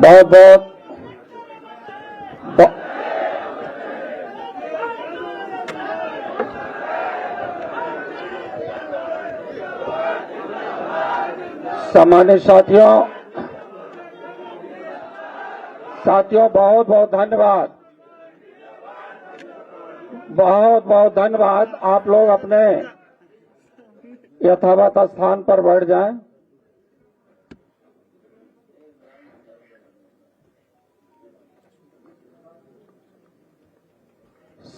बहुत बहुत सम्मानित साथियों बहुत बहुत धन्यवाद। बहुत बहुत धन्यवाद। आप लोग अपने यथावत स्थान पर बैठ जाएं।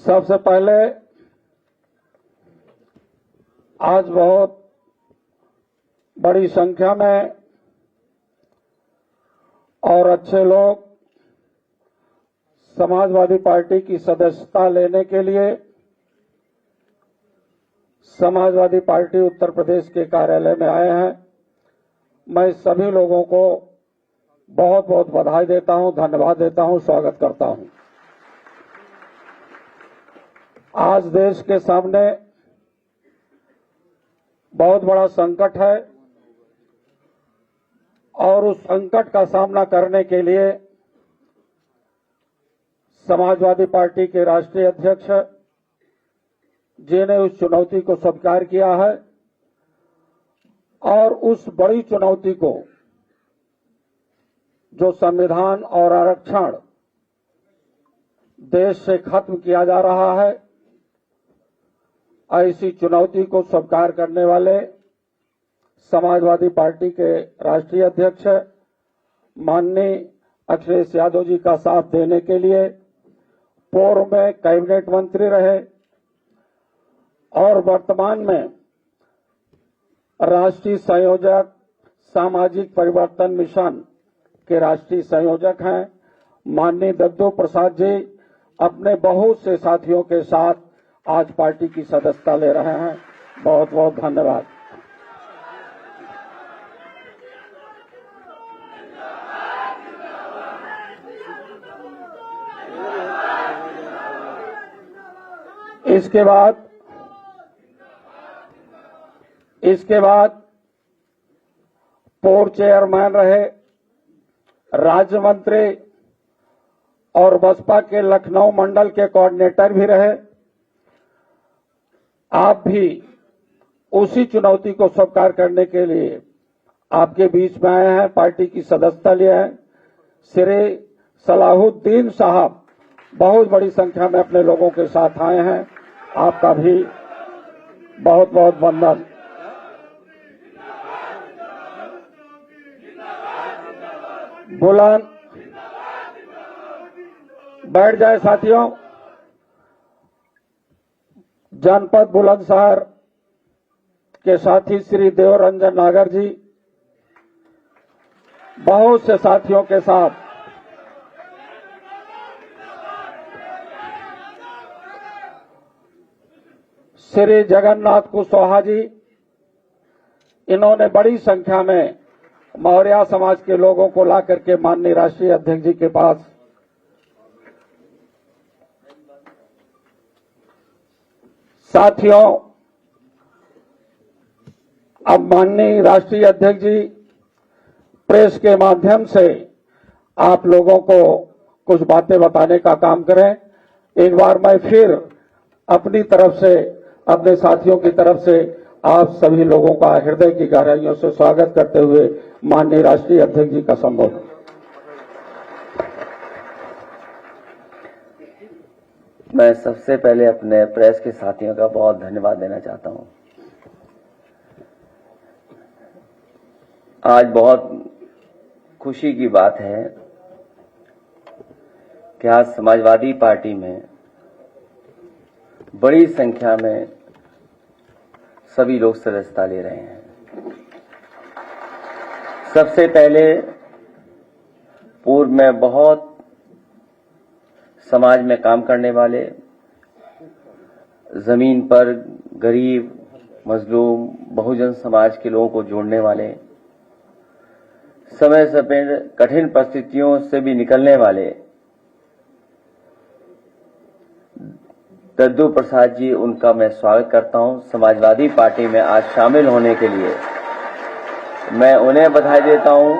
सबसे पहले आज बहुत बड़ी संख्या में और अच्छे लोग समाजवादी पार्टी की सदस्यता लेने के लिए समाजवादी पार्टी उत्तर प्रदेश के कार्यालय में आए हैं। मैं सभी लोगों को बहुत बहुत बधाई देता हूं, धन्यवाद देता हूं, स्वागत करता हूं। आज देश के सामने बहुत बड़ा संकट है और उस संकट का सामना करने के लिए समाजवादी पार्टी के राष्ट्रीय अध्यक्ष जी ने उस चुनौती को स्वीकार किया है और उस बड़ी चुनौती को, जो संविधान और आरक्षण देश से खत्म किया जा रहा है, ऐसी चुनौती को स्वीकार करने वाले समाजवादी पार्टी के राष्ट्रीय अध्यक्ष माननीय अखिलेश यादव जी का साथ देने के लिए पूर्व में कैबिनेट मंत्री रहे और वर्तमान में राष्ट्रीय संयोजक सामाजिक परिवर्तन मिशन के राष्ट्रीय संयोजक हैं। माननीय दद्दू प्रसाद जी अपने बहुत से साथियों के साथ आज पार्टी की सदस्यता ले रहे हैं। बहुत बहुत धन्यवाद। इसके बाद पूर्व चेयरमैन रहे, राज्य मंत्री और बसपा के लखनऊ मंडल के कोऑर्डिनेटर भी रहे। आप भी उसी चुनौती को स्वीकार करने के लिए आपके बीच में आए हैं, पार्टी की सदस्यता लिए हैं। श्री सलाहुद्दीन साहब बहुत बड़ी संख्या में अपने लोगों के साथ आए हैं। आपका भी बहुत बहुत वंदन। बुलंद बैठ जाए साथियों। जनपद बुलंदशहर के साथी श्री देवरंजन नागर जी बहुत से साथियों के साथ श्री जगन्नाथ कुशवाहा जी, इन्होंने बड़ी संख्या में मौर्य समाज के लोगों को ला करके माननीय राष्ट्रीय अध्यक्ष जी के पास साथियों, अब माननीय राष्ट्रीय अध्यक्ष जी प्रेस के माध्यम से आप लोगों को कुछ बातें बताने का काम करें। एक बार मैं फिर अपनी तरफ से, अपने साथियों की तरफ से आप सभी लोगों का हृदय की गहराइयों से स्वागत करते हुए माननीय राष्ट्रीय अध्यक्ष जी का संबोधन। मैं सबसे पहले अपने प्रेस के साथियों का बहुत धन्यवाद देना चाहता हूं। आज बहुत खुशी की बात है कि आज समाजवादी पार्टी में बड़ी संख्या में सभी लोग सदस्यता ले रहे हैं। सबसे पहले पूर्व में बहुत समाज में काम करने वाले, जमीन पर गरीब, मजलूम, बहुजन समाज के लोगों को जोड़ने वाले, समय समय कठिन परिस्थितियों से भी निकलने वाले दद्दू प्रसाद जी, उनका मैं स्वागत करता हूं। समाजवादी पार्टी में आज शामिल होने के लिए मैं उन्हें बधाई देता हूं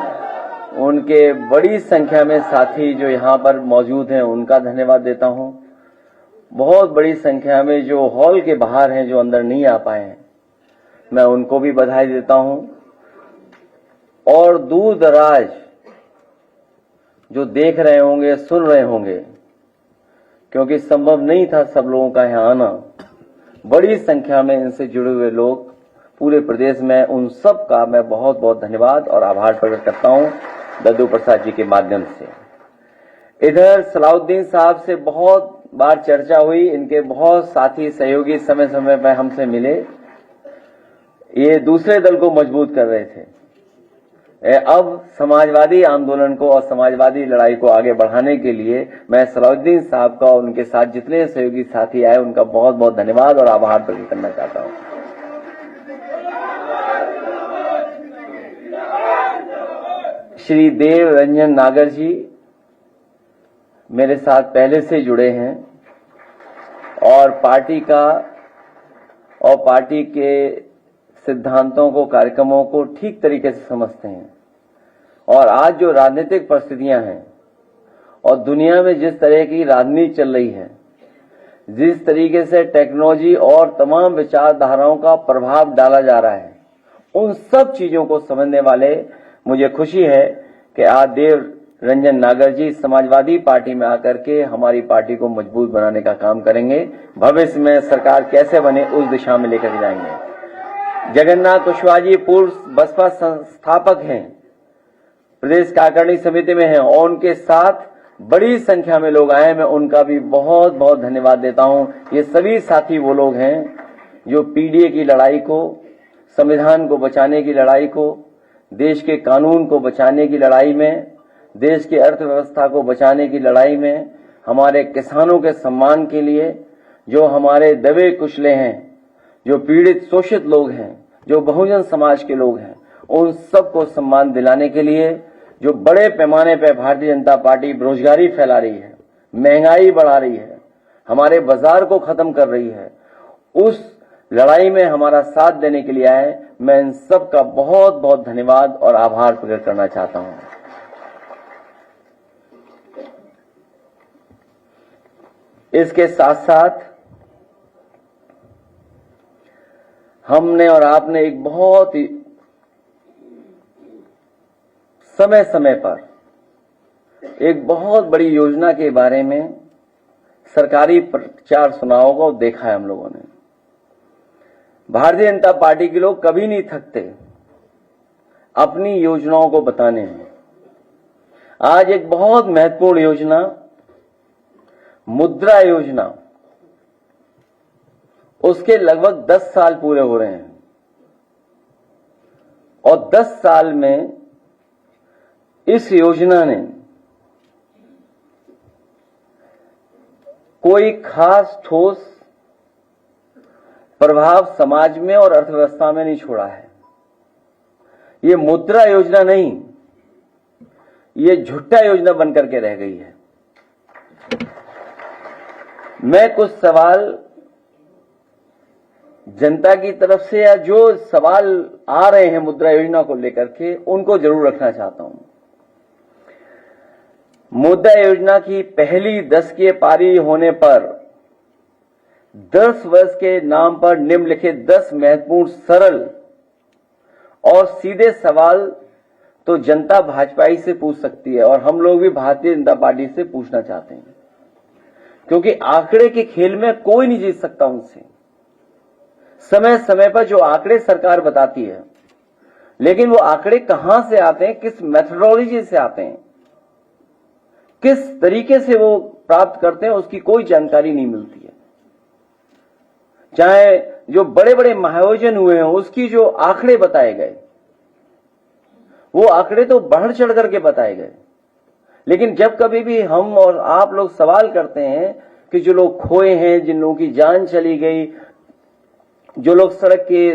उनके बड़ी संख्या में साथी जो यहाँ पर मौजूद हैं उनका धन्यवाद देता हूँ। बहुत बड़ी संख्या में जो हॉल के बाहर हैं, जो अंदर नहीं आ पाए हैं, मैं उनको भी बधाई देता हूँ। और दूर दराज जो देख रहे होंगे, सुन रहे होंगे, क्योंकि संभव नहीं था सब लोगों का यहाँ आना, बड़ी संख्या में इनसे जुड़े हुए लोग पूरे प्रदेश में, उन सब का मैं बहुत बहुत धन्यवाद और आभार प्रकट करता हूँ दद्दू प्रसाद जी के माध्यम से। इधर सलाउद्दीन साहब से बहुत बार चर्चा हुई, इनके बहुत साथी सहयोगी समय समय पर हमसे मिले, ये दूसरे दल को मजबूत कर रहे थे। अब समाजवादी आंदोलन को और समाजवादी लड़ाई को आगे बढ़ाने के लिए मैं सलाउद्दीन साहब का और उनके साथ जितने सहयोगी साथी आए उनका बहुत बहुत धन्यवाद और आभार प्रकट करना चाहता हूं। श्री देव रंजन नागर जी मेरे साथ पहले से जुड़े हैं और पार्टी का और पार्टी के सिद्धांतों को, कार्यक्रमों को ठीक तरीके से समझते हैं। और आज जो राजनीतिक परिस्थितियां हैं और दुनिया में जिस तरह की राजनीति चल रही है, जिस तरीके से टेक्नोलॉजी और तमाम विचारधाराओं का प्रभाव डाला जा रहा है, उन सब चीजों को समझने वाले मुझे खुशी है कि आज देव रंजन नागर जी समाजवादी पार्टी में आकर के हमारी पार्टी को मजबूत बनाने का काम करेंगे। भविष्य में सरकार कैसे बने उस दिशा में लेकर जाएंगे। जगन्नाथ कुशवाहा जी पूर्व बसपा संस्थापक हैं, प्रदेश कार्यकारिणी समिति में हैं और उनके साथ बड़ी संख्या में लोग आए, मैं उनका भी बहुत बहुत धन्यवाद देता हूं। ये सभी साथी वो लोग हैं जो पीडीए की लड़ाई को, संविधान को बचाने की लड़ाई को, देश के कानून को बचाने की लड़ाई में, देश की अर्थव्यवस्था को बचाने की लड़ाई में, हमारे किसानों के सम्मान के लिए, जो हमारे दबे कुचले हैं, जो पीड़ित शोषित लोग हैं, जो बहुजन समाज के लोग हैं, उन सबको सम्मान दिलाने के लिए जो बड़े पैमाने पर भारतीय जनता पार्टी बेरोजगारी फैला रही है, महंगाई बढ़ा रही है, हमारे बाजार को खत्म कर रही है, उस लड़ाई में हमारा साथ देने के लिए आए, मैं इन सब का बहुत बहुत धन्यवाद और आभार प्रकट करना चाहता हूं। इसके साथ साथ हमने और आपने एक बहुत ही समय समय पर एक बहुत बड़ी योजना के बारे में सरकारी प्रचार सुनाओं को देखा है हम लोगों ने। भारतीय जनता पार्टी के लोग कभी नहीं थकते अपनी योजनाओं को बताने में। आज एक बहुत महत्वपूर्ण योजना, मुद्रा योजना, उसके लगभग 10 साल पूरे हो रहे हैं और 10 साल में इस योजना ने कोई खास ठोस प्रभाव समाज में और अर्थव्यवस्था में नहीं छोड़ा है। ये मुद्रा योजना नहीं, ये झुट्टा योजना बनकर के रह गई है। मैं कुछ सवाल जनता की तरफ से या जो सवाल आ रहे हैं मुद्रा योजना को लेकर के, उनको जरूर रखना चाहता हूं। मुद्रा योजना की पहली 10 की पारी होने पर 10 वर्ष के नाम पर निम्नलिखित 10 महत्वपूर्ण, सरल और सीधे सवाल तो जनता भाजपाई से पूछ सकती है और हम लोग भी भारतीय जनता पार्टी से पूछना चाहते हैं, क्योंकि आंकड़े के खेल में कोई नहीं जीत सकता उनसे। समय समय पर जो आंकड़े सरकार बताती है, लेकिन वो आंकड़े कहां से आते हैं, किस मेथोडोलॉजी से आते हैं, किस तरीके से वो प्राप्त करते हैं, उसकी कोई जानकारी नहीं मिलती है। चाहे जो बड़े बड़े महाआयोजन हुए हैं, उसकी जो आंकड़े बताए गए, वो आंकड़े तो बढ़ चढ़ करके बताए गए, लेकिन जब कभी भी हम और आप लोग सवाल करते हैं कि जो लोग खोए हैं, जिन लोगों की जान चली गई, जो लोग सड़क के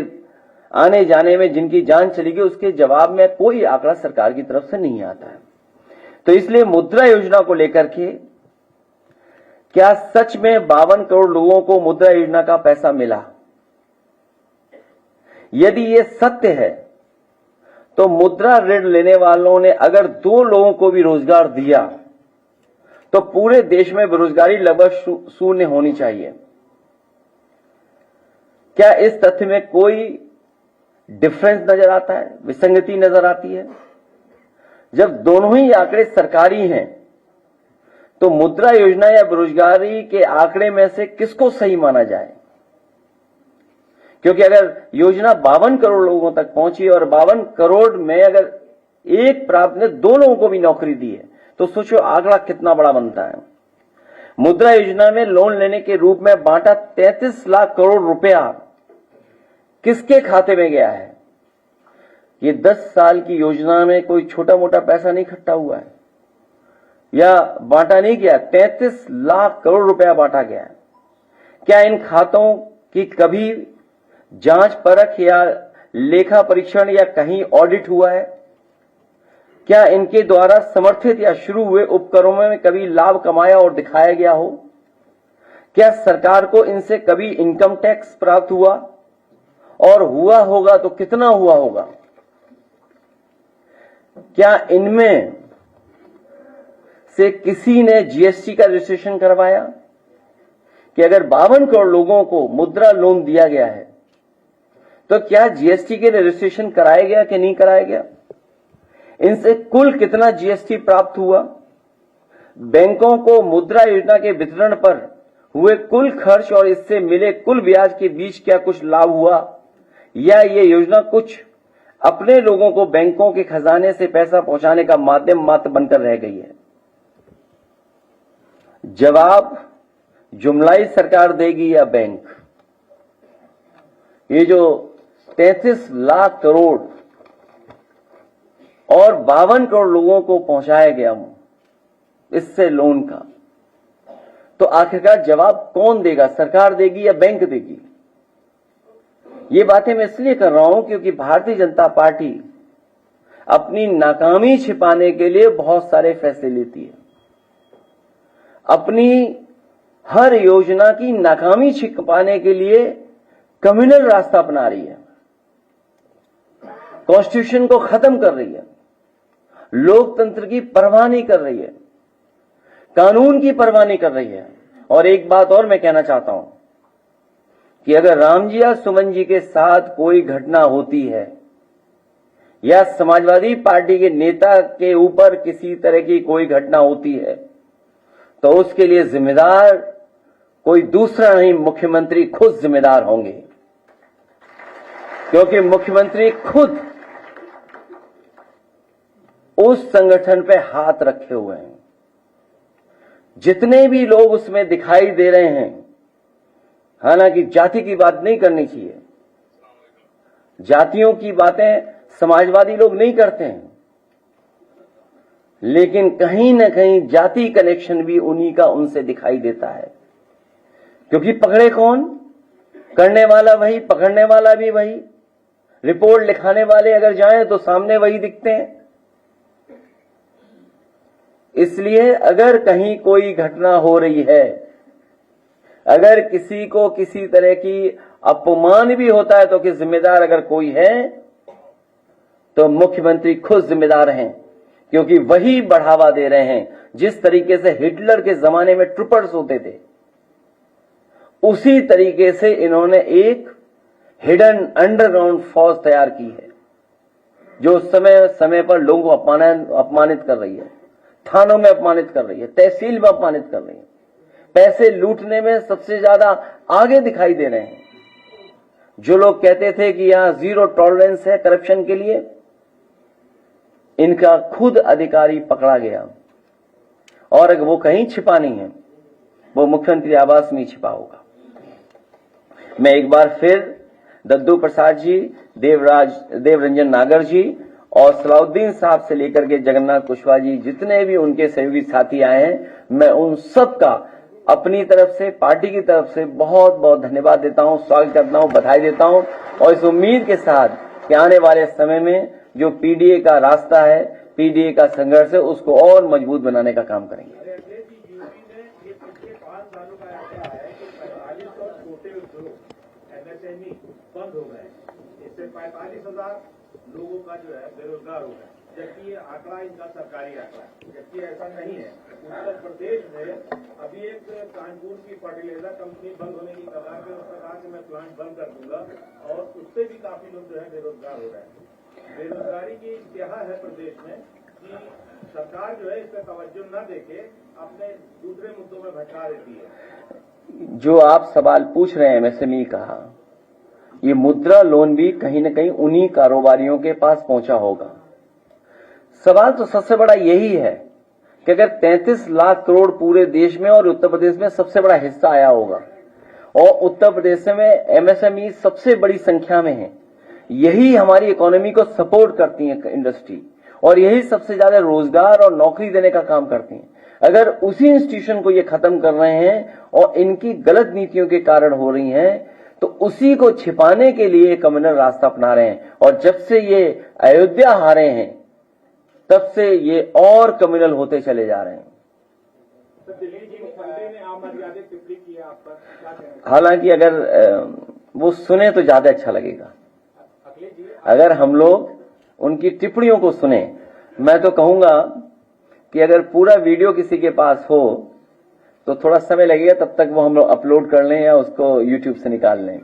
आने जाने में जिनकी जान चली गई, उसके जवाब में कोई आंकड़ा सरकार की तरफ से नहीं आता है। तो इसलिए मुद्रा योजना को लेकर के क्या सच में 52 करोड़ लोगों को मुद्रा योजना का पैसा मिला? यदि ये सत्य है तो मुद्रा ऋण लेने वालों ने अगर 2 लोगों को भी रोजगार दिया तो पूरे देश में बेरोजगारी लगभग शून्य होनी चाहिए। क्या इस तथ्य में कोई डिफरेंस नजर आता है, विसंगति नजर आती है? जब दोनों ही आंकड़े सरकारी हैं तो मुद्रा योजना या बेरोजगारी के आंकड़े में से किसको सही माना जाए? क्योंकि अगर योजना 52 करोड़ लोगों तक पहुंची और 52 करोड़ में अगर एक प्राप्त ने 2 लोगों को भी नौकरी दी है तो सोचो आंकड़ा कितना बड़ा बनता है। मुद्रा योजना में लोन लेने के रूप में बांटा 33 लाख करोड़ रुपया किसके खाते में गया है? ये 10 साल की योजना में कोई छोटा मोटा पैसा नहीं इकट्ठा हुआ है या बांटा नहीं गया, 33 लाख करोड़ रुपया बांटा गया है। क्या इन खातों की कभी जांच परख या लेखा परीक्षण या कहीं ऑडिट हुआ है? क्या इनके द्वारा समर्थित या शुरू हुए उपक्रमों में कभी लाभ कमाया और दिखाया गया हो? क्या सरकार को इनसे कभी इनकम टैक्स प्राप्त हुआ और हुआ होगा तो कितना हुआ होगा? क्या इनमें से किसी ने जीएसटी का रजिस्ट्रेशन करवाया? कि अगर 52 करोड़ लोगों को मुद्रा लोन दिया गया है तो क्या जीएसटी के रजिस्ट्रेशन कराया गया कि नहीं कराया गया? इनसे कुल कितना जीएसटी प्राप्त हुआ? बैंकों को मुद्रा योजना के वितरण पर हुए कुल खर्च और इससे मिले कुल ब्याज के बीच क्या कुछ लाभ हुआ या ये योजना कुछ अपने लोगों को बैंकों के खजाने से पैसा पहुंचाने का माध्यम मात्र बनकर रह गई है? जवाब जुमलाई सरकार देगी या बैंक? ये जो 33 लाख करोड़ और 52 करोड़ लोगों को पहुंचाया गया इससे लोन का, तो आखिरकार जवाब कौन देगा? सरकार देगी या बैंक देगी? ये बातें मैं इसलिए कर रहा हूं क्योंकि भारतीय जनता पार्टी अपनी नाकामी छिपाने के लिए बहुत सारे फैसले लेती है। अपनी हर योजना की नाकामी छिपाने के लिए कम्युनल रास्ता अपना रही है, कॉन्स्टिट्यूशन को खत्म कर रही है, लोकतंत्र की परवाह नहीं कर रही है, कानून की परवाह नहीं कर रही है। और एक बात और मैं कहना चाहता हूं कि अगर रामजी या सुमन जी के साथ कोई घटना होती है या समाजवादी पार्टी के नेता के ऊपर किसी तरह की कोई घटना होती है तो उसके लिए जिम्मेदार कोई दूसरा नहीं, मुख्यमंत्री खुद जिम्मेदार होंगे। क्योंकि मुख्यमंत्री खुद उस संगठन पे हाथ रखे हुए हैं। जितने भी लोग उसमें दिखाई दे रहे हैं, हालांकि जाति की बात नहीं करनी चाहिए, जातियों की बातें समाजवादी लोग नहीं करते हैं, लेकिन कहीं ना कहीं जाति कनेक्शन भी उन्हीं का उनसे दिखाई देता है। क्योंकि पकड़े कौन? करने वाला वही, पकड़ने वाला भी वही, रिपोर्ट लिखाने वाले अगर जाएं तो सामने वही दिखते हैं। इसलिए अगर कहीं कोई घटना हो रही है, अगर किसी को किसी तरह की अपमान भी होता है तो कि जिम्मेदार अगर कोई है तो मुख्यमंत्री खुद जिम्मेदार हैं, क्योंकि वही बढ़ावा दे रहे हैं। जिस तरीके से हिटलर के जमाने में ट्रूपर्स होते थे, उसी तरीके से इन्होंने एक हिडन अंडरग्राउंड फौज तैयार की है जो समय समय पर लोगों को अपमानित कर रही है, थानों में अपमानित कर रही है, तहसील में अपमानित कर रही है, पैसे लूटने में सबसे ज्यादा आगे दिखाई दे रहे हैं। जो लोग कहते थे कि यहां जीरो टॉलरेंस है करप्शन के लिए, इनका खुद अधिकारी पकड़ा गया। और अगर वो कहीं छिपा नहीं है, वो मुख्यमंत्री आवास में छिपा होगा। मैं एक बार फिर दद्दू प्रसाद जी, देवरंजन नागर जी और सलाउद्दीन साहब से लेकर के जगन्नाथ कुशवाहा जी, जितने भी उनके सहयोगी साथी आए हैं, मैं उन सब का अपनी तरफ से, पार्टी की तरफ से बहुत बहुत धन्यवाद देता हूं, स्वागत करता हूं, बधाई देता हूं। और इस उम्मीद के साथ कि आने वाले समय में जो पीडीए का रास्ता है, पीडीए का संघर्ष है, उसको और मजबूत बनाने का काम करेंगे। बंद हो गए। इससे 45,000 लोगों का जो है बेरोजगार हो रहा है, जबकि ये आंकड़ा इनका सरकारी आंकड़ा है, जबकि ऐसा नहीं है। उत्तर प्रदेश में अभी एक कानपुर की फर्टिलाइजर कंपनी बंद होने की कगार पे उसने कहा कि मैं प्लांट बंद कर दूंगा, और उससे भी काफी लोग जो है बेरोजगार हो रहे हैं। बेरोजगारी की इंतहा है प्रदेश में कि सरकार जो है इस पर तवज्जो न देके अपने दूसरे मुद्दों में भटका देती है। जो आप सवाल पूछ रहे हैं एमएसएमई का, ये मुद्रा लोन भी कहीं न कहीं उन्हीं कारोबारियों के पास पहुंचा होगा। सवाल तो सबसे बड़ा यही है कि अगर 33 लाख करोड़ पूरे देश में और उत्तर प्रदेश में सबसे बड़ा हिस्सा आया होगा, और उत्तर प्रदेश में एमएसएमई सबसे बड़ी संख्या में है, यही हमारी इकोनॉमी को सपोर्ट करती है इंडस्ट्री, और यही सबसे ज्यादा रोजगार और नौकरी देने का काम करती हैं। अगर उसी इंस्टीट्यूशन को ये खत्म कर रहे हैं और इनकी गलत नीतियों के कारण हो रही हैं, तो उसी को छिपाने के लिए कम्युनल रास्ता अपना रहे हैं। और जब से ये अयोध्या हारे हैं तब से ये और कम्युनल होते चले जा रहे हैं। दिल्ली जी खंडे ने अमर्यादित टिप्पणी की है आप पर, क्या कहेंगे? हालांकि अगर वो सुने तो ज्यादा अच्छा लगेगा। अगर हम लोग उनकी टिप्पणियों को सुने, मैं तो कहूंगा कि अगर पूरा वीडियो किसी के पास हो तो थोड़ा समय लगेगा, तब तक वो हम लोग अपलोड कर लें या उसको यूट्यूब से निकाल लें।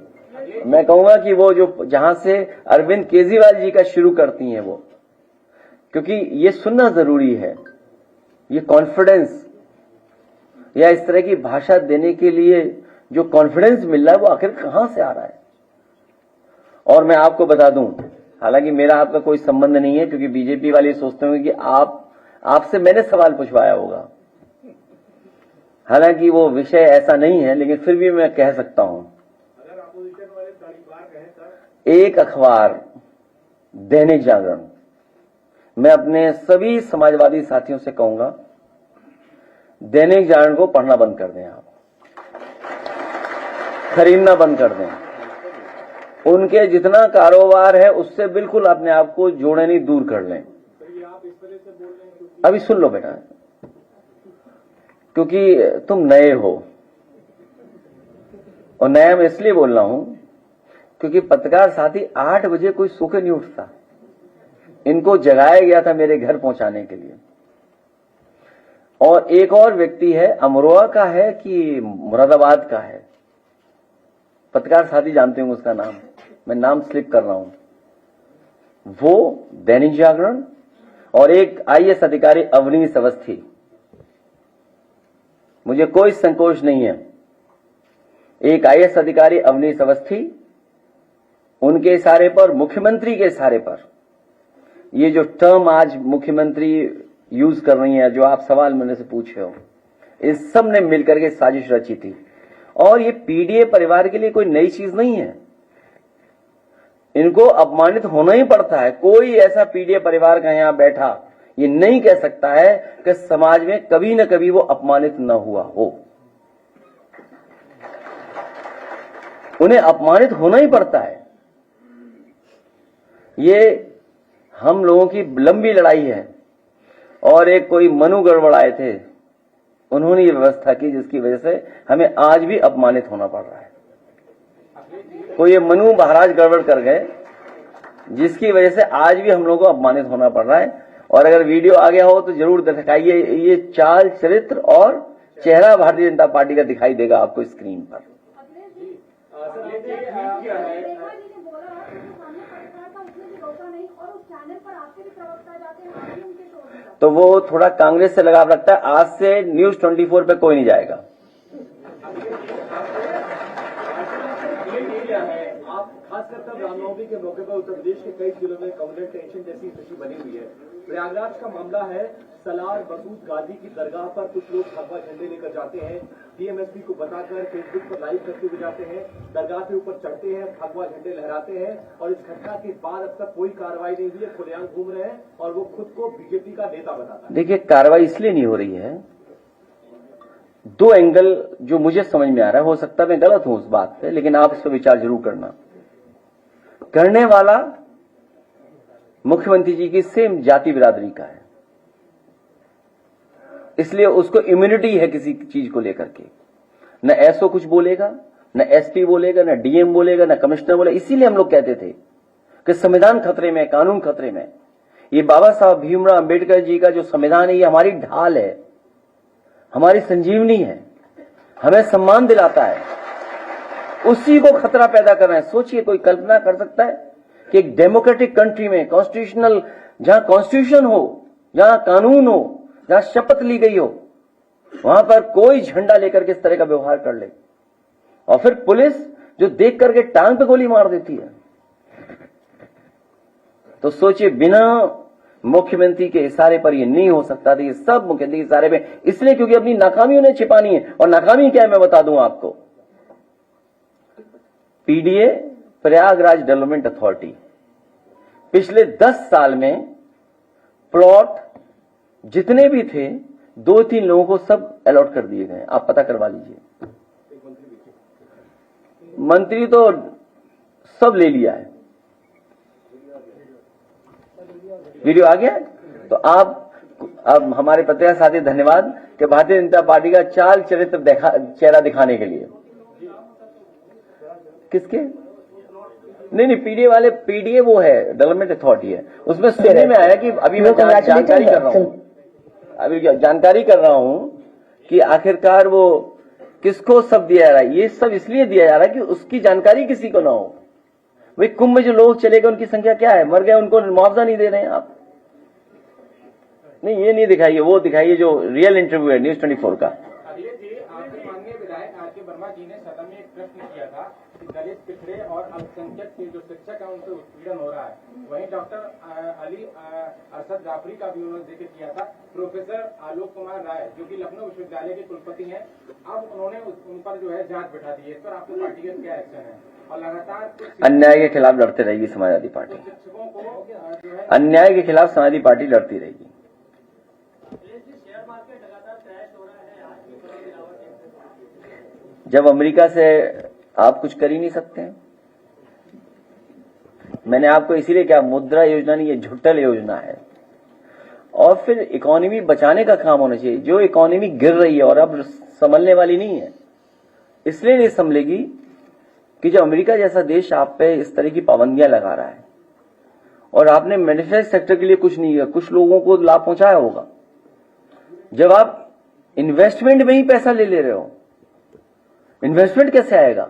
मैं कहूंगा कि वो जो जहां से अरविंद केजरीवाल जी का शुरू करती हैं वो, क्योंकि ये सुनना जरूरी है। ये कॉन्फिडेंस या इस तरह की भाषा देने के लिए जो कॉन्फिडेंस मिल रहा है वो आखिर कहां से आ रहा है। और मैं आपको बता दूं, हालांकि मेरा आपका कोई संबंध नहीं है, क्योंकि बीजेपी वाले सोचते होंगे कि आपसे मैंने सवाल पूछवाया होगा। हालांकि वो विषय ऐसा नहीं है, लेकिन फिर भी मैं कह सकता हूं, अगर अपोजिशन वाले तालिबान कहें सर, एक अखबार दैनिक जागरण, मैं अपने सभी समाजवादी साथियों से कहूंगा, दैनिक जागरण को पढ़ना बंद कर दें, आप खरीदना बंद कर दें। उनके जितना कारोबार है उससे बिल्कुल अपने आप को जोड़े नहीं, दूर कर लें। तो ये आप इस तरह से बोल रहे हैं क्योंकि अभी सुन लो बेटा, क्योंकि तुम नए हो, और नया मैं इसलिए बोल रहा हूं क्योंकि पत्रकार साथी 8 बजे कोई सो के नहीं उठता। इनको जगाया गया था मेरे घर पहुंचाने के लिए। और एक और व्यक्ति है, अमरोहा का है कि मुरादाबाद का है, पत्रकार साथी जानते होंगे उसका नाम, मैं नाम स्लिप कर रहा हूं, वो दैनिक जागरण, और एक आईएएस अधिकारी अवनीश अवस्थी। मुझे कोई संकोच नहीं है, एक आईएएस अधिकारी अवनीश अवस्थी, उनके इशारे पर, मुख्यमंत्री के इशारे पर, ये जो टर्म आज मुख्यमंत्री यूज कर रही है, जो आप सवाल मेरे से पूछे हो, इस सब ने मिलकर के साजिश रची थी। और ये पीडीए परिवार के लिए कोई नई चीज नहीं है, इनको अपमानित होना ही पड़ता है। कोई ऐसा पीडीए परिवार का यहां बैठा ये नहीं कह सकता है कि समाज में कभी न कभी वो अपमानित न हुआ हो। उन्हें अपमानित होना ही पड़ता है। ये हम लोगों की लंबी लड़ाई है, और एक कोई मनु गड़बड़ आए थे, उन्होंने ये व्यवस्था की जिसकी वजह से हमें आज भी अपमानित होना पड़ रहा है। कोई ये मनु महाराज गड़बड़ कर गए जिसकी वजह से आज भी हम लोगों को अपमानित होना पड़ रहा है। और अगर वीडियो आ गया हो तो जरूर दिखाइए, ये चाल चरित्र और चेहरा भारतीय जनता पार्टी का दिखाई देगा आपको स्क्रीन पर। तो वो थोड़ा कांग्रेस से लगाव रखता है। आज से न्यूज 24 पे कोई नहीं जाएगा। आप खासकर तब रामनवमी के मौके पर उत्तर प्रदेश के कई जिलों में कम्युनल टेंशन जैसी स्थिति बनी हुई है। प्रयागराज का मामला है, सलार मसूद गाजी की दरगाह पर कुछ लोग भगवा झंडे लेकर जाते हैं, डीएमएसपी को बताकर फेसबुक पर लाइव करते हुए जाते हैं, दरगाह के ऊपर चढ़ते हैं, भगवा झंडे लहराते हैं, और इस घटना के बाद अब तक कोई कार्रवाई नहीं हुई है। खुलेआम घूम रहे हैं और वो खुद को बीजेपी का नेता बताता है। देखिए, कार्रवाई इसलिए नहीं हो रही है, 2 एंगल जो मुझे समझ में आ रहा है, हो सकता है मैं गलत हूं उस बात पे, लेकिन आप इस पर विचार जरूर करना। करने वाला मुख्यमंत्री जी की सेम जाति बिरादरी का है, इसलिए उसको इम्यूनिटी है किसी चीज को लेकर के। न एसओ कुछ बोलेगा, न एसपी बोलेगा, न डीएम बोलेगा, न कमिश्नर बोलेगा। इसीलिए हम लोग कहते थे कि संविधान खतरे में, कानून खतरे में। ये बाबा साहब भीमराव अंबेडकर जी का जो संविधान है, ये हमारी ढाल है, हमारी संजीवनी है, हमें सम्मान दिलाता है, उसी को खतरा पैदा कर रहे हैं। सोचिए, कोई कल्पना कर सकता है कि एक डेमोक्रेटिक कंट्री में, कॉन्स्टिट्यूशनल, जहां कॉन्स्टिट्यूशन हो, जहां कानून हो, जहां शपथ ली गई हो, वहां पर कोई झंडा लेकर के इस तरह का व्यवहार कर ले, और फिर पुलिस जो देख करके टांग पे गोली मार देती है। तो सोचिए, बिना मुख्यमंत्री के इशारे पर ये नहीं हो सकता था। ये सब मुख्यमंत्री के इशारे पे, इसलिए क्योंकि अपनी नाकामी उन्हें छिपानी है। और नाकामी क्या है मैं बता दूं आपको। पीडीए, प्रयागराज डेवलपमेंट अथॉरिटी, पिछले 10 साल में प्लॉट जितने भी थे 2-3 लोगों को सब अलॉट कर दिए गए। आप पता करवा लीजिए। मंत्री तो सब ले लिया है। वीडियो आ गया। तो आप, अब हमारे पत्रकार साथी धन्यवाद कि भारतीय जनता पार्टी का चाल चरित्र चेहरा दिखाने के लिए। किसके? नहीं, पीडीए वाले, पीडीए वो है डेवलपमेंट अथॉरिटी है। उसमें सुनने में आया कि अभी मैं जानकारी कर रहा हूं, अभी जानकारी कर रहा हूं कि आखिरकार वो किसको सब दिया जा रहा है। ये सब इसलिए दिया जा रहा है कि उसकी जानकारी किसी को ना हो। भाई, कुंभ में जो लोग चले गए उनकी संख्या क्या है, मर गए, उनको मुआवजा नहीं दे रहे हैं आप। नहीं, ये नहीं दिखाइए, वो दिखाइए जो रियल इंटरव्यू है न्यूज 24 का। अखिलेश जी, आपके माननीय विधायक आर.के. वर्मा जी ने सदन में एक प्रश्न किया था कि दलित, पिछड़े और अल्पसंख्यक के जो शिक्षक है उनसे उत्पीड़न हो रहा है। वहीं डॉक्टर अली अरशद जाफरी का भी उन्होंने जिक्र किया था। प्रोफेसर आलोक कुमार राय जो कि लखनऊ विश्वविद्यालय के कुलपति हैं, अब उन्होंने उन पर जो है जांच बैठा दी है। इस पर आपकी पार्टी का क्या एक्शन है? और लगातार अन्याय के खिलाफ लड़ते रहेगी समाजवादी पार्टी। शिक्षकों को जो है अन्याय के खिलाफ समाजवादी पार्टी लड़ती रहेगी। जब अमेरिका से आप कुछ कर ही नहीं सकते हैं। मैंने आपको इसीलिए क्या, मुद्रा योजना नहीं, ये झुट्टल योजना है। और फिर इकोनॉमी बचाने का काम होना चाहिए। जो इकोनॉमी गिर रही है और अब संभलने वाली नहीं है, इसलिए नहीं संभलेगी कि जब अमेरिका जैसा देश आप पे इस तरह की पाबंदियां लगा रहा है और आपने मैन्युफैक्चरिंग सेक्टर के लिए कुछ नहीं किया, कुछ लोगों को लाभ पहुंचाया होगा। जब आप इन्वेस्टमेंट में ही पैसा ले रहे हो, इन्वेस्टमेंट कैसे आएगा?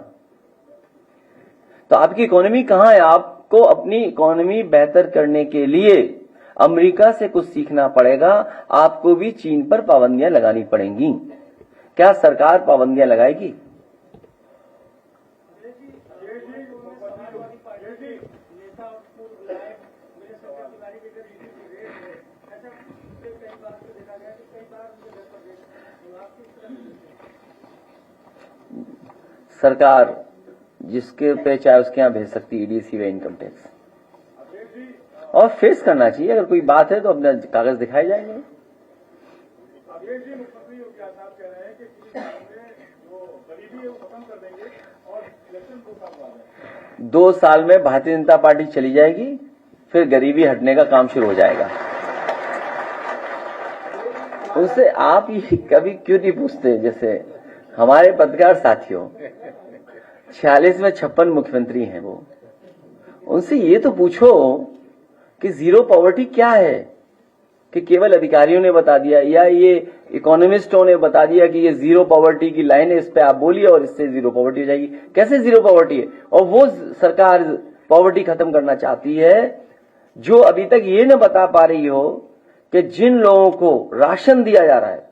तो आपकी इकोनॉमी कहां है? आपको अपनी इकोनॉमी बेहतर करने के लिए अमेरिका से कुछ सीखना पड़ेगा। आपको भी चीन पर पाबंदियां लगानी पड़ेंगी। क्या सरकार पाबंदियां लगाएगी? सरकार जिसके पे चाहे उसके यहां भेज सकती है ईडी, सीबीआई, इनकम टैक्स, और फेस करना चाहिए। अगर कोई बात है तो अपने कागज दिखाए जाएंगे। मुख्यमंत्री योगी आदित्यनाथ कह रहे हैं कि 3 साल में जो गरीबी है वो खत्म कर देंगे और इलेक्शन 2 साल बाद है। 2 साल में भारतीय जनता पार्टी चली जाएगी, फिर गरीबी हटने का काम शुरू हो जाएगा। उससे आप ये कभी क्यों नहीं पूछते? जैसे हमारे पत्रकार साथियों 46 में 56 मुख्यमंत्री हैं, वो उनसे ये तो पूछो कि जीरो पॉवर्टी क्या है, कि केवल अधिकारियों ने बता दिया या ये इकोनॉमिस्टों ने बता दिया कि ये जीरो पॉवर्टी की लाइन है, इस पे आप बोलिए और इससे जीरो पॉवर्टी हो जाएगी। कैसे जीरो पॉवर्टी है? और वो सरकार पॉवर्टी खत्म करना चाहती है जो अभी तक ये न बता पा रही हो कि जिन लोगों को राशन दिया जा रहा है,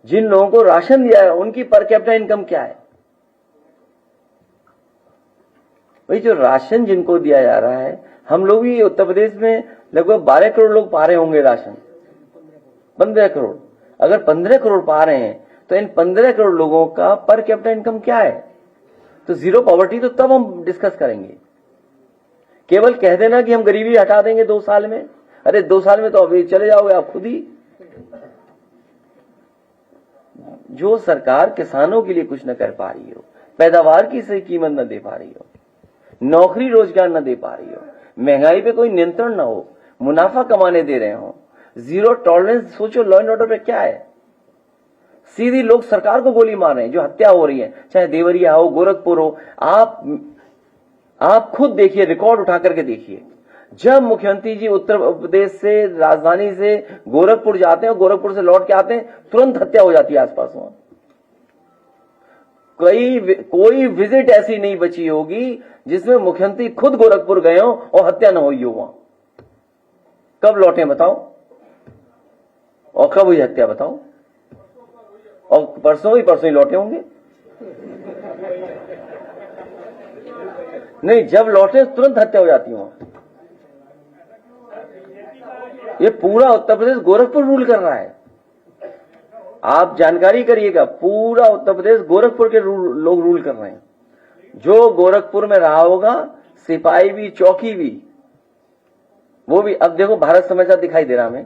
जिन लोगों को राशन दिया है उनकी पर कैपिटा इनकम क्या है। वही जो राशन जिनको दिया जा रहा है, हम लोग भी उत्तर प्रदेश में लगभग 12 करोड़ लोग पा रहे होंगे राशन, 15 करोड़। अगर 15 करोड़ पा रहे हैं तो इन 15 करोड़ लोगों का पर कैपिटा इनकम क्या है? तो जीरो पॉवर्टी तो तब हम डिस्कस करेंगे। केवल कह देना कि हम गरीबी हटा देंगे 2 साल में, अरे 2 साल में तो अभी चले जाओगे आप खुद ही। जो सरकार किसानों के लिए कुछ न कर पा रही हो, पैदावार की सही कीमत न दे पा रही हो, नौकरी रोजगार न दे पा रही हो, महंगाई पे कोई नियंत्रण न हो, मुनाफा कमाने दे रहे हो, जीरो टॉलरेंस, सोचो लॉ एंड ऑर्डर पे क्या है। सीधी लोग सरकार को गोली मार रहे हैं, जो हत्या हो रही है, चाहे देवरिया हो, गोरखपुर हो। आप आप खुद देखिए, रिकॉर्ड उठा करके देखिए, जब मुख्यमंत्री जी उत्तर प्रदेश से, राजधानी से गोरखपुर जाते हैं और गोरखपुर से लौट के आते हैं, तुरंत हत्या हो जाती है आसपास वहां। कोई विजिट ऐसी नहीं बची होगी जिसमें मुख्यमंत्री खुद गोरखपुर गए हो और हत्या न हुई हो वहां। कब लौटे बताओ, और कब हुई हत्या बताओ, और परसों ही लौटे होंगे। नहीं, जब लौटे तुरंत हत्या हो जाती वहां। ये पूरा उत्तर प्रदेश गोरखपुर रूल कर रहा है, आप जानकारी करिएगा, पूरा उत्तर प्रदेश गोरखपुर के लोग रूल कर रहे हैं। जो गोरखपुर में रहा होगा, सिपाही भी, चौकी भी, वो भी। अब देखो, भारत समाचार दिखाई दे रहा हमें,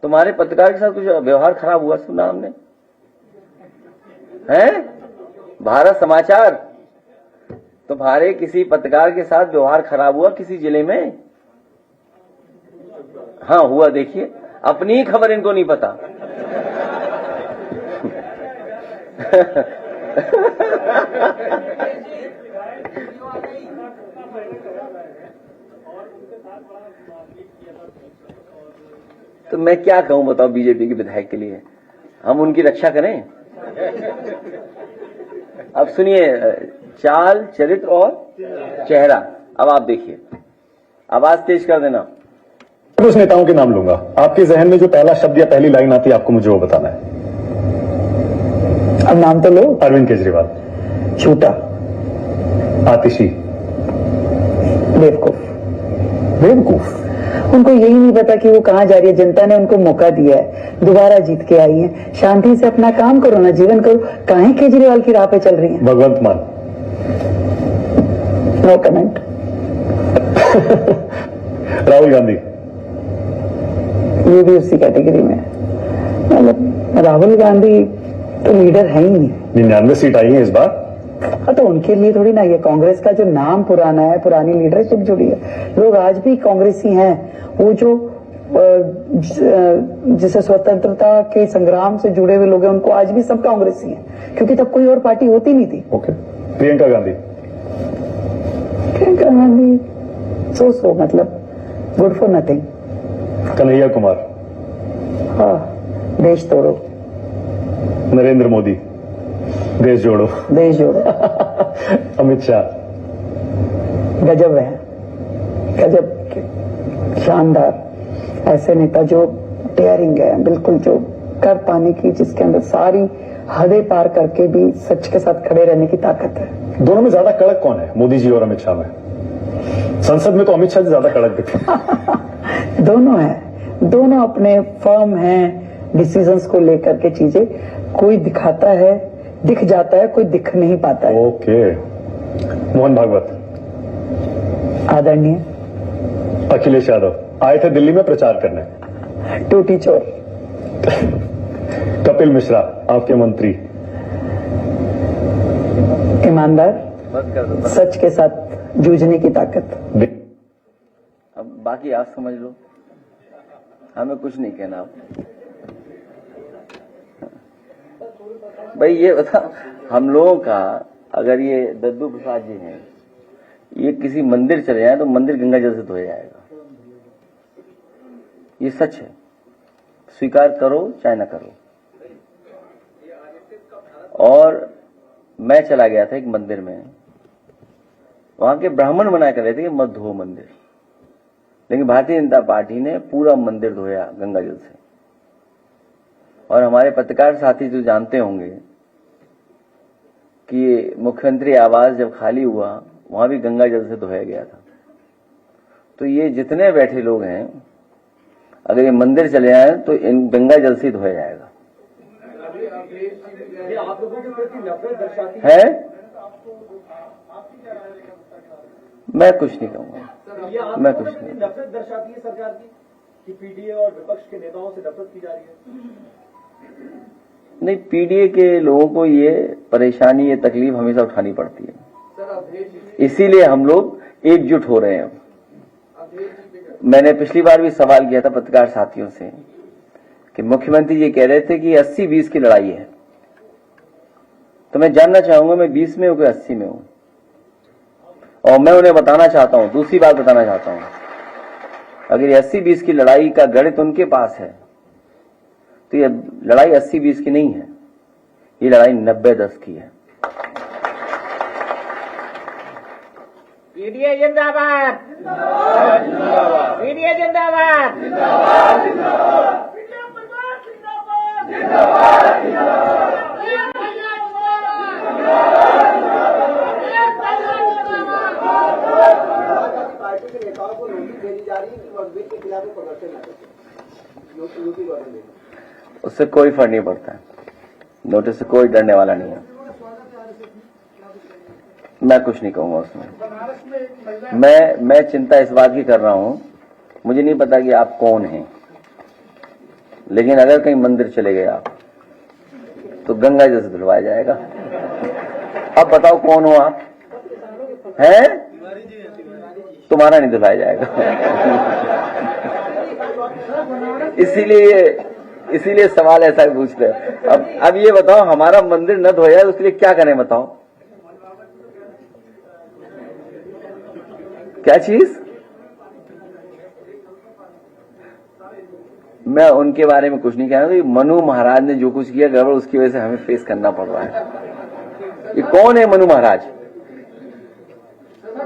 तुम्हारे पत्रकार के साथ कुछ व्यवहार खराब हुआ, सुना हमने है? भारत समाचार, तुम्हारे किसी पत्रकार के साथ व्यवहार खराब हुआ किसी जिले में? हाँ हुआ, देखिए, अपनी ही खबर इनको नहीं पता। तो मैं क्या कहूं बताओ बीजेपी के विधायक के लिए, हम उनकी रक्षा करें? अब सुनिए, चाल, चरित्र और चेहरा। अब आप देखिए, आवाज तेज कर देना। उस नेताओं के नाम लूंगा, आपके जहन में जो पहला शब्द या पहली लाइन आती है, आपको मुझे वो बताना है। अब नाम तो लो। अरविंद केजरीवाल। झूठा। आतिशी। बेवकूफ। बेवकूफ। उनको यही नहीं पता कि वो कहाँ जा रही है। जनता ने उनको मौका दिया है, दोबारा जीत के आई है। शांति से अपना काम करो ना, जीवन करो। काहे केजरीवाल की राह पे चल रही है? भगवंत मान। No comment. राहुल गांधी। ये भी उसी कैटेगरी में है। मतलब राहुल गांधी तो लीडर है ही नहीं। 99 सीट आई है इस बार। हाँ, तो उनके लिए थोड़ी ना, ये कांग्रेस का जो नाम पुराना है, पुरानी लीडरशिप जुड़ी है, लोग आज भी कांग्रेसी हैं। वो जो जिसे स्वतंत्रता के संग्राम से जुड़े हुए लोग हैं, उनको आज भी सब कांग्रेसी हैं, क्योंकि तब कोई और पार्टी होती नहीं थी। ओके। प्रियंका गांधी। प्रियंका गांधी सो मतलब good for nothing. Kanhaiya Kumar. हाँ, देश तोड़ो। नरेंद्र मोदी। देश जोड़ो। देश जोड़ो। अमित शाह। गजब है, गजब शानदार। ऐसे नेता जो डेयरिंग है, बिल्कुल जो कर पाने की, जिसके अंदर सारी हदें पार करके भी सच के साथ खड़े रहने की ताकत है। दोनों में ज्यादा कड़क कौन है, मोदी जी और अमित शाह में? संसद में तो अमित शाह ज्यादा कड़क दिखते। दोनों है, दोनों अपने फर्म हैं डिसीजंस को लेकर के। चीजें कोई दिखाता है, दिख जाता है, कोई दिख नहीं पाता है। ओके। मोहन भागवत। आदरणीय। अखिलेश यादव आए थे दिल्ली में प्रचार करने। टूटी चोर। कपिल मिश्रा आपके मंत्री। ईमानदार, बस कर दो, बस। सच के साथ जूझने की ताकत। अब बाकी आप समझ लो, हमें कुछ नहीं कहना। आप भाई ये बता, हम लोगों का, अगर ये दद्दू प्रसाद जी हैं, ये किसी मंदिर चले जाए तो मंदिर गंगा जल से धोया जाएगा। ये सच है, स्वीकार करो चाहे ना करो। और मैं चला गया था एक मंदिर में, वहां के ब्राह्मण मना कर रहे थे कि मत धो मंदिर, लेकिन भारतीय जनता पार्टी ने पूरा मंदिर धोया गंगा जल से। और हमारे पत्रकार साथी जो जानते होंगे कि मुख्यमंत्री आवास जब खाली हुआ, वहां भी गंगा जल से धोया गया था। तो ये जितने बैठे लोग हैं, अगर ये मंदिर चले जाए तो इन गंगा जल से धोया जाएगा। ये आप लोगों के प्रति नफरत दर्शाती है? मैं कुछ नहीं कहूंगा, मैं कुछ नहीं। नफरत दर्शाती है सरकार की कि पीडीए और विपक्ष के नेताओं से नफरत की जा रही है। नहीं, पीडीए के लोगों को ये परेशानी, ये तकलीफ हमेशा उठानी पड़ती है, इसीलिए हम लोग एकजुट हो रहे हैं। मैंने पिछली बार भी सवाल किया था पत्रकार साथियों से कि मुख्यमंत्री जी कह रहे थे कि 80-20 की लड़ाई है, तो मैं जानना चाहूंगा मैं 20 में हूं कि 80 में हूं? और मैं उन्हें बताना चाहता हूं, दूसरी बात बताना चाहता हूं, अगर ये 80-20 की लड़ाई का गणित उनके पास है तो ये लड़ाई 80-20 की नहीं है, ये लड़ाई 90-10 की है। पीडीए जिंदाबाद, पीडीए जिंदाबाद, पार्टी के नेताओं को नोटिस भेजी जा रही है कि मस्जिद के खिलाफ प्रदर्शन न करें। उससे कोई फर्क नहीं पड़ता है, नोटिस से कोई डरने वाला नहीं है। मैं कुछ नहीं कहूंगा उसमें। मैं चिंता इस बात की कर रहा हूं, मुझे नहीं पता कि आप कौन हैं, लेकिन अगर कहीं मंदिर चले गए आप तो गंगा जैसे धुलवाया जाएगा। अब बताओ कौन हो आप? हैं? तुम्हारा नहीं धुलाया जाएगा। इसीलिए सवाल ऐसा पूछते हैं। अब ये बताओ, हमारा मंदिर न धोया है उसके लिए क्या करें बताओ? क्या चीज? मैं उनके बारे में कुछ नहीं कह रहा। मनु महाराज ने जो कुछ किया गड़बड़, उसकी वजह से हमें फेस करना पड़ रहा है। ये कौन है मनु महाराज?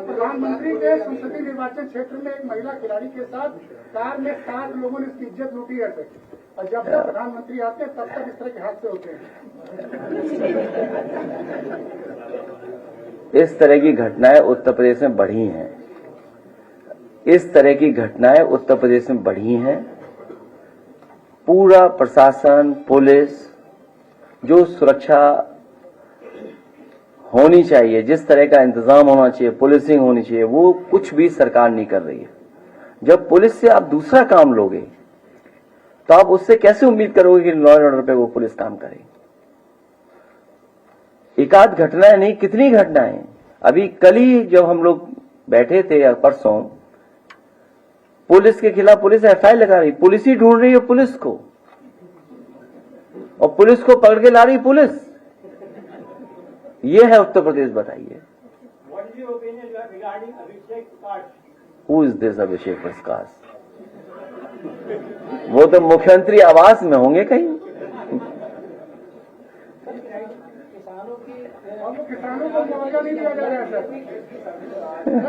प्रधानमंत्री के संसदीय निर्वाचन क्षेत्र में एक महिला खिलाड़ी के साथ कार में 7 लोगों ने इसकी इज्जत लूटी है, और जब तक प्रधानमंत्री आते हैं तब तक इस तरह के हादसे होते हैं। इस तरह की घटनाएं उत्तर प्रदेश में बढ़ी हैं। इस तरह की घटनाएं उत्तर प्रदेश में बढ़ी हैं। पूरा प्रशासन, पुलिस, जो सुरक्षा होनी चाहिए, जिस तरह का इंतजाम होना चाहिए, पुलिसिंग होनी चाहिए, वो कुछ भी सरकार नहीं कर रही है। जब पुलिस से आप दूसरा काम लोगे तो आप उससे कैसे उम्मीद करोगे कि लॉ एंड ऑर्डर पे वो पुलिस काम करे? एक आध घटनाएं नहीं, कितनी घटनाएं। अभी कल ही जब हम लोग बैठे थे या परसों, पुलिस के खिलाफ पुलिस एफआईआर लगा रही, पुलिस ही ढूंढ रही है पुलिस को, और पुलिस को पकड़ के ला रही पुलिस। ये है उत्तर प्रदेश। बताइए, who is this Abhishek Prakash? वो तो मुख्यमंत्री आवास में होंगे कहीं। किसानों को मुआवजा नहीं दिया जा रहा है सर।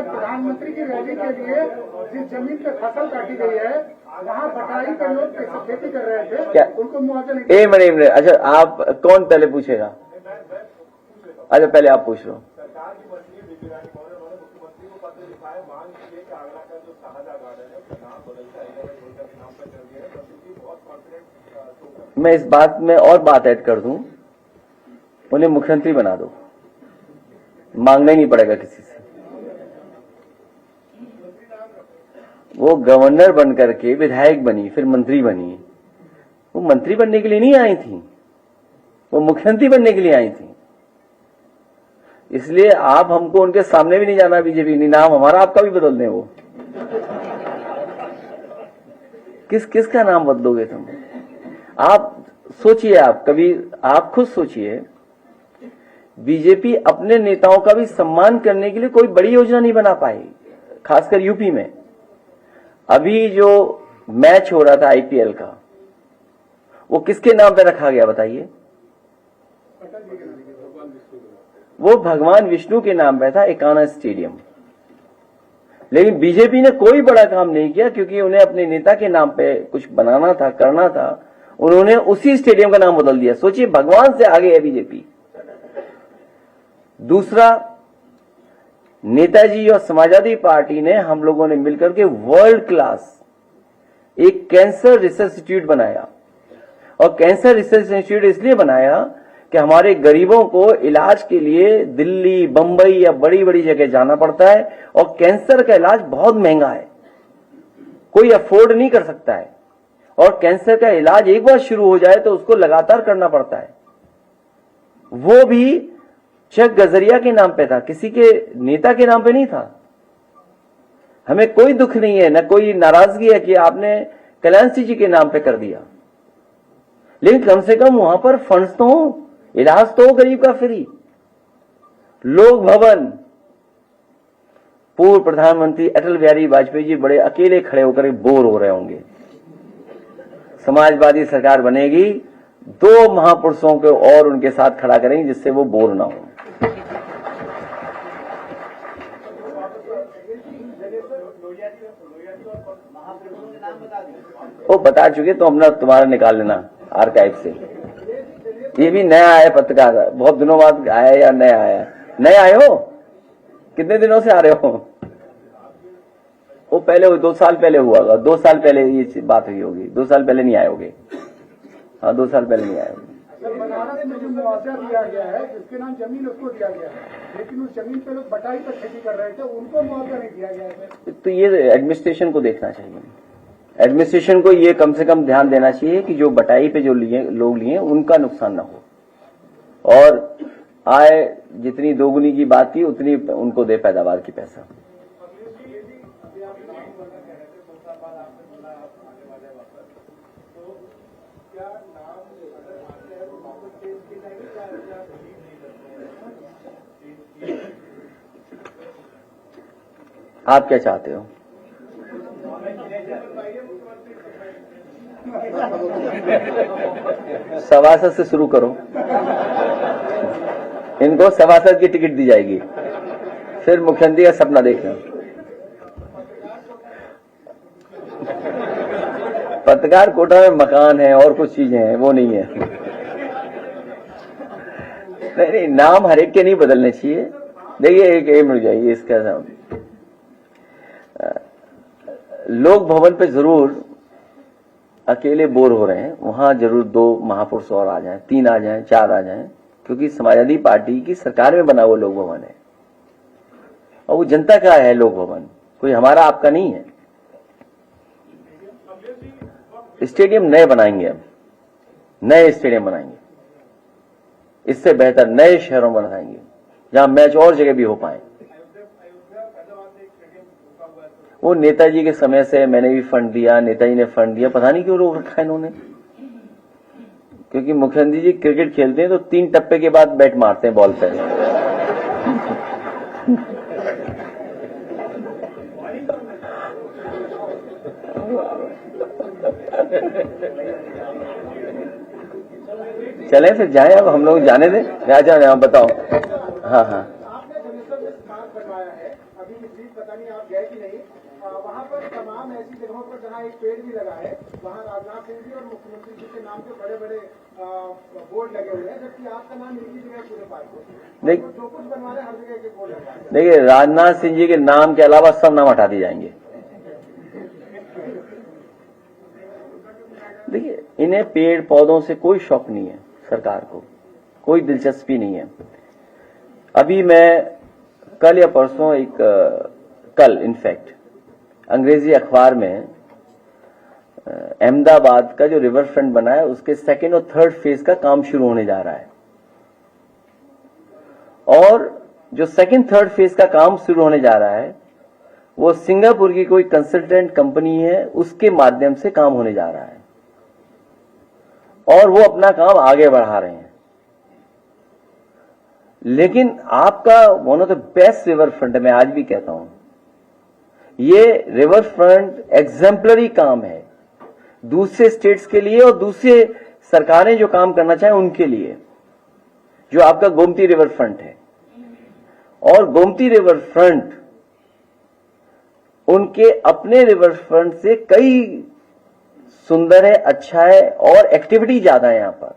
प्रधानमंत्री की रैली के लिए जिस जमीन पे फसल काटी गई है, वहाँ बटाई के लोग खेती कर रहे थे, क्या उनको मुआवजा नहीं? एक मिनट। अच्छा, आप कौन पहले पूछेगा? अच्छा, पहले आप पूछ लो। सरकार की मंत्री बीबीरानी मौर्य ने मुख्यमंत्री को पत्र लिखा है, मांग की है कि आगरा का जो शाहजहां गार्डन है उसका नाम बदल जाएगा, के नाम पर कर दिया है। मंत्री बहुत कॉन्फिडेंट। मैं इस बात में और बात ऐड कर दूं, उन्हें मुख्यमंत्री बना दो, मांगना ही नहीं पड़ेगा किसी से। वो गवर्नर बन करके विधायक बनी, फिर मंत्री बनी। वो मंत्री बनने के लिए नहीं आई थी, वो मुख्यमंत्री बनने के लिए आई थी। इसलिए आप हमको उनके सामने भी नहीं जाना, बीजेपी नहीं, नाम हमारा आपका भी बदल दें। वो किसका नाम बदलोगे तुम? आप सोचिए, आप कभी आप खुद सोचिए, बीजेपी अपने नेताओं का भी सम्मान करने के लिए कोई बड़ी योजना नहीं बना पाई, खासकर यूपी में। अभी जो मैच हो रहा था आईपीएल का, वो किसके नाम पे रखा गया बताइए? वो भगवान विष्णु के नाम पे था, एकाना स्टेडियम। लेकिन बीजेपी ने कोई बड़ा काम नहीं किया, क्योंकि उन्हें अपने नेता के नाम पे कुछ बनाना था, करना था। उन्होंने उसी स्टेडियम का नाम बदल दिया। सोचिए, भगवान से आगे है बीजेपी। दूसरा, नेताजी और समाजवादी पार्टी ने, हम लोगों ने मिलकर के वर्ल्ड क्लास एक कैंसर रिसर्च इंस्टीट्यूट बनाया। और कैंसर रिसर्च इंस्टीट्यूट इसलिए बनाया कि हमारे गरीबों को इलाज के लिए दिल्ली, बंबई या बड़ी बड़ी जगह जाना पड़ता है, और कैंसर का इलाज बहुत महंगा है, कोई अफोर्ड नहीं कर सकता है। और कैंसर का इलाज एक बार शुरू हो जाए तो उसको लगातार करना पड़ता है। वो भी चक गजरिया के नाम पे था, किसी के नेता के नाम पे नहीं था। हमें कोई दुख नहीं है, न कोई नाराजगी है कि आपने कल्याण सिंह जी के नाम पे कर दिया, लेकिन कम से कम वहां पर फंड्स तो हो, इलाज तो हो गरीब का फ्री। लोक भवन, पूर्व प्रधानमंत्री अटल बिहारी वाजपेयी जी बड़े अकेले खड़े होकर बोर हो रहे होंगे। समाजवादी सरकार बनेगी, 2 महापुरुषों को और उनके साथ खड़ा करेंगे जिससे वो बोर ना हो। वो बता चुके, तो हम ना तुम्हारा निकाल लेना आर्काइव से। ये भी नया आया पत्रकार, बहुत दिनों बाद आया या नया आया? नए आए हो? कितने दिनों से आ रहे हो? वो पहले 2 साल पहले हुआ होगा, 2 साल पहले ये बात हुई होगी। 2 साल पहले नहीं आए होगे। हाँ, 2 साल पहले नहीं आए होगे। बनारस में जो मुआवजा दिया गया है, जिसके नाम जमीन उसको दिया गया है, लेकिन उस जमीन पे लोग बटाई पर खेती कर रहे थे, उनको मुआवजा नहीं दिया गया है। तो ये एडमिनिस्ट्रेशन को देखना चाहिए। एडमिनिस्ट्रेशन को ये कम से कम ध्यान देना चाहिए कि जो बटाई पे जो लोग लिए उनका नुकसान ना हो, और आय जितनी दोगुनी की बात की उतनी उनको दे पैदावार की पैसा। आप क्या चाहते हो? सभासद से शुरू करो, इनको सभासद की टिकट दी जाएगी, फिर मुख्यमंत्री का सपना देखना। पत्रकार कोटा में मकान है और कुछ चीजें हैं, वो नहीं है। नहीं, नाम हर एक के नहीं बदलने चाहिए। देखिए, एक एम मिल जाइए इसका नाम, लोक भवन पे जरूर अकेले बोर हो रहे हैं, वहां जरूर 2 महापुरुष और आ जाएं, 3 आ जाएं, 4 आ जाएं, क्योंकि समाजवादी पार्टी की सरकार में बना हुआ लोक भवन है और वो जनता का है। लोक भवन कोई हमारा आपका नहीं है। स्टेडियम नए बनाएंगे, हम नए स्टेडियम बनाएंगे, इससे बेहतर नए शहरों में बनाएंगे जहां मैच और जगह भी हो पाए। वो नेताजी के समय से मैंने भी फंड दिया, नेताजी ने फंड दिया, पता नहीं क्यों रोक रखा है इन्होंने। क्योंकि मुख्यमंत्री जी क्रिकेट खेलते हैं तो 3 टप्पे के बाद बैट मारते हैं बॉल पे। चले फिर जाए, अब हम लोग जाने दें। राजा बताओ। हाँ हाँ, आपने भुवनेश्वर में स्मारक बनवाया है, अभी प्लीज पता नहीं आप गए कि नहीं। वहाँ पर तमाम ऐसी जगहों पर जहाँ एक पेड़ भी लगा है, वहाँ राजनाथ सिंह जी और मुख्यमंत्री जी के नाम पे बड़े बड़े बोर्ड लगे हुए हैं, जबकि आपका नाम एक ही जगह पूरे पार्क में। जो कुछ बनवा रहे हर जगह के बोर्ड लगा है। देखिए, राजनाथ सिंह जी के नाम के अलावा सब नाम हटा दिए जाएंगे। देखिए, इन्हें पेड़ पौधों से कोई शौक नहीं है, सरकार को कोई दिलचस्पी नहीं है। अभी मैं कल या परसों कल इनफैक्ट अंग्रेजी अखबार में अहमदाबाद का जो रिवर फ्रंट बना है उसके 2nd और 3rd फेज का काम शुरू होने जा रहा है, और जो 2nd 3rd फेज का काम शुरू होने जा रहा है वो सिंगापुर की कोई कंसल्टेंट कंपनी है, उसके माध्यम से काम होने जा रहा है और वो अपना काम आगे बढ़ा रहे हैं। लेकिन आपका one of the best river front, मैं आज भी कहता हूं, ये रिवर फ्रंट एग्जाम्पलरी काम है दूसरे स्टेट्स के लिए और दूसरे सरकारें जो काम करना चाहें उनके लिए, जो आपका गोमती रिवर फ्रंट है। और गोमती रिवर फ्रंट उनके अपने रिवर फ्रंट से कई सुंदर है, अच्छा है और एक्टिविटी ज्यादा है। यहां पर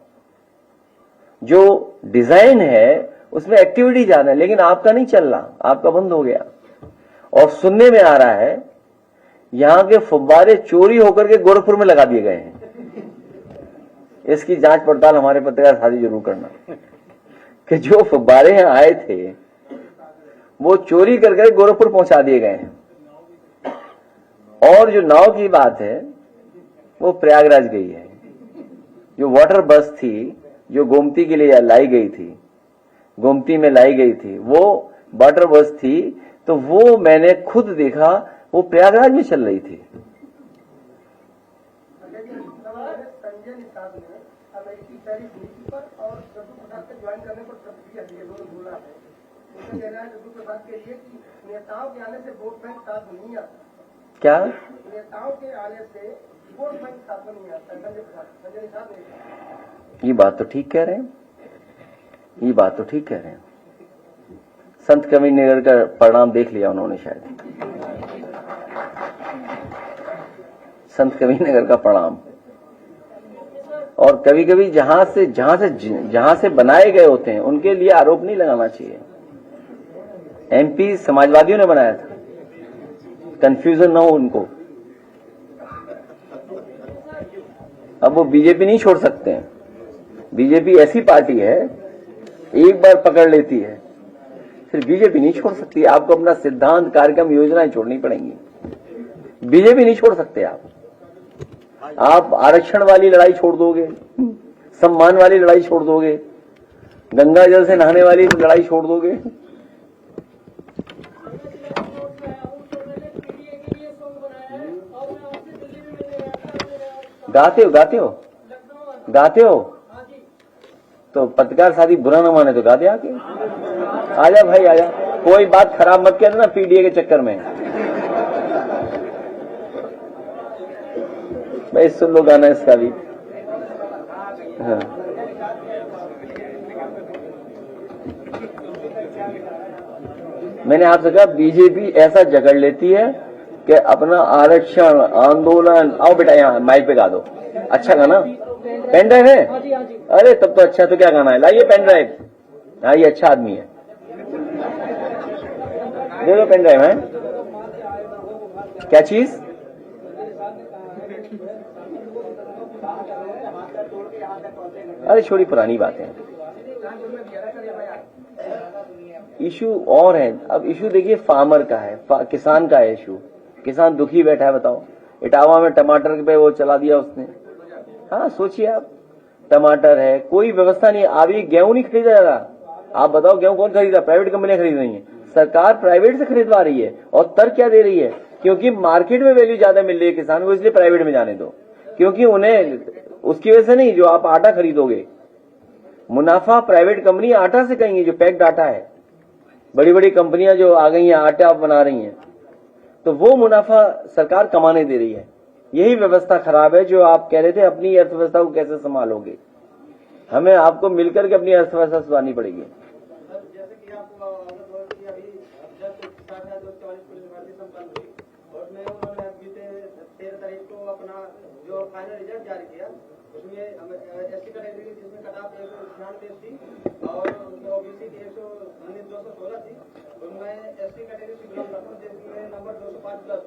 जो डिजाइन है उसमें एक्टिविटी ज्यादा है, लेकिन आपका नहीं चल रहा, आपका बंद हो गया। और सुनने में आ रहा है यहां के फुब्बारे चोरी होकर के गोरखपुर में लगा दिए गए हैं। इसकी जांच पड़ताल हमारे पत्रकार साथी जरूर करना कि जो फुब्बारे यहां आए थे वो चोरी करके गोरखपुर पहुंचा दिए गए हैं। और जो नाव की बात है वो प्रयागराज गई है। जो वाटर बस थी जो गोमती के लिए लाई गई थी, गोमती में लाई गई थी, वो वाटर बस थी, तो वो मैंने खुद देखा, वो प्रयागराज में चल रही थी। संजय निषाद ने अमेरिकी टैरिफ नीति पर और जदू प्रसाद के ज्वाइन करने पर प्रतिक्रिया दी है, दोनों बोला है कहना है दूसरी बात के लिए कि नेताओं के आने से वोट बैंक साथ नहीं आता। क्या? नेताओं के आने से वोट बैंक साथ नहीं आता। संजय साहब ने ये बात तो ठीक कह रहे हैं, ये बात तो ठीक कह रहे हैं। संत कबीरनगर का परिणाम देख लिया उन्होंने शायद, संत कबीरनगर का परिणाम। और कभी कभी जहां से बनाए गए होते हैं उनके लिए आरोप नहीं लगाना चाहिए। एमपी समाजवादियों ने बनाया था, कंफ्यूजन ना हो उनको। अब वो बीजेपी नहीं छोड़ सकते हैं। बीजेपी ऐसी पार्टी है, एक बार पकड़ लेती है फिर बीजेपी नहीं छोड़ सकती। आपको अपना सिद्धांत, कार्यक्रम, योजनाएं छोड़नी पड़ेंगी। बीजेपी नहीं छोड़ सकते आप आरक्षण वाली लड़ाई छोड़ दोगे, सम्मान वाली लड़ाई छोड़ दोगे, गंगा जल से नहाने वाली लड़ाई छोड़ दोगे। गाते हो तो पत्रकार शादी बुरा न माने तो गा दे आके। आजा भाई आजा, कोई बात खराब मत कर देना पीडीए के चक्कर में। भाई सुन लो गाना इसका भी। हाँ। मैंने आपसे कहा बीजेपी ऐसा जकड़ लेती है कि अपना आरक्षण आंदोलन, आओ बेटा यहाँ माइक पे गा दो। अच्छा गाना, पेन ड्राइव है? अरे तब तो अच्छा, तो क्या गाना है, लाइए पेन ड्राइव। हाँ ये अच्छा आदमी है, दे दो पेन ड्राइव है। क्या चीज? अरे छोड़ी पुरानी बातें, इशू और है। अब इशू देखिए फार्मर का है, किसान का है इशू। किसान दुखी बैठा है, बताओ। इटावा में टमाटर पे वो चला दिया उसने। हाँ सोचिए आप, टमाटर है, कोई व्यवस्था नहीं। अभी गेहूं नहीं खरीदा जा रहा। आप बताओ गेहूं कौन खरीदा? प्राइवेट कंपनियां खरीद रही है, सरकार प्राइवेट से खरीदवा रही है। और तर्क क्या दे रही है? क्योंकि मार्केट में वैल्यू ज्यादा मिल रही है किसान को, इसलिए प्राइवेट में जाने दो। क्योंकि उन्हें उसकी वजह से नहीं, जो आप आटा खरीदोगे मुनाफा प्राइवेट कंपनी आटा से कहेंगी, जो पैक्ड आटा है। बड़ी बड़ी कंपनियां जो आ गई हैं आटा बना रही हैं, तो वो मुनाफा सरकार कमाने दे रही है। यही व्यवस्था खराब है। जो आप कह रहे थे अपनी अर्थव्यवस्था को कैसे संभालोगे, हमें आपको मिलकर के अपनी अर्थव्यवस्था सुधारनी पड़ेगी। जैसे कि आपको अभी जब 40 पुलिस भर्ती संपन्न हुई और उसमें उन्होंने बीते 13 तारीख को अपना जो फाइनल रिजल्ट जारी किया, उसमें एससी कैटेगरी जिसमें कटाप 196 थी और ओबीसी की 216 थी, उनमें एससी कैटेगरी से बिलोंग करता हूँ जिसमें नंबर 205+ है।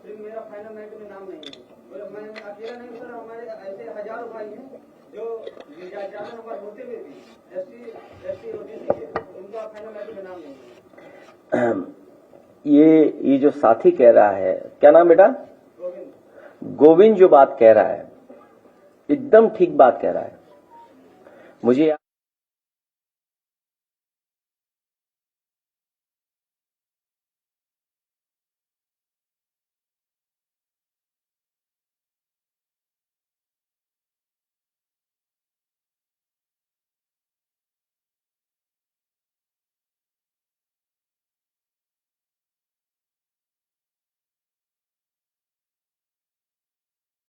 फिर मेरा फाइनल मेरिट में नाम नहीं है। तो मैं अकेला नहीं सर, हमारे ऐसे हजारों भाई हैं जो ज्यादा नंबर होते हुए भी एससी ओबीसी के, उनका फाइनल मेरिट में नाम नहीं है। ये जो साथी कह रहा है, क्या नाम बेटा? गोविंद जो बात कह रहा है एकदम ठीक बात कह रहा है। मुझे